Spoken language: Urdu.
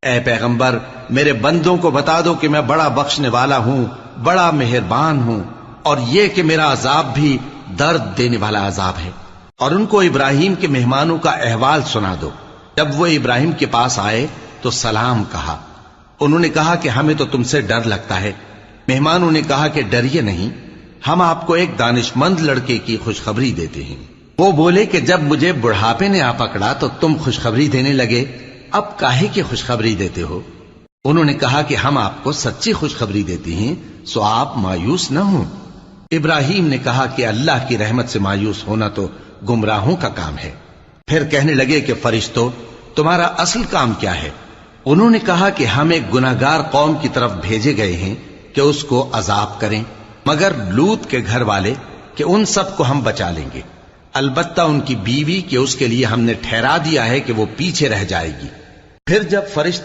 اے پیغمبر میرے بندوں کو بتا دو کہ میں بڑا بخشنے والا ہوں، بڑا مہربان ہوں، اور یہ کہ میرا عذاب بھی درد دینے والا عذاب ہے۔ اور ان کو ابراہیم کے مہمانوں کا احوال سنا دو۔ جب وہ ابراہیم کے پاس آئے تو سلام کہا۔ انہوں نے کہا کہ ہمیں تو تم سے ڈر لگتا ہے۔ مہمانوں نے کہا کہ ڈریے نہیں، ہم آپ کو ایک دانش مند لڑکے کی خوشخبری دیتے ہیں۔ وہ بولے کہ جب مجھے بڑھاپے نے آ پکڑا تو تم خوشخبری دینے لگے، اب کاہے کی خوشخبری دیتے ہو؟ انہوں نے کہا کہ ہم آپ کو سچی خوشخبری دیتے ہیں، سو آپ مایوس نہ ہوں۔ ابراہیم نے کہا کہ اللہ کی رحمت سے مایوس ہونا تو گمراہوں کا کام ہے۔ پھر کہنے لگے کہ فرشتوں، تمہارا اصل کام کیا ہے؟ انہوں نے کہا کہ ہم ایک گناہگار قوم کی طرف بھیجے گئے ہیں کہ اس کو عذاب کریں، مگر لوط کے گھر والے کہ ان سب کو ہم بچا لیں گے، البتہ ان کی بیوی کہ اس کے لیے ہم نے ٹھہرا دیا ہے کہ وہ پیچھے رہ جائے گی۔ پھر جب فرشتے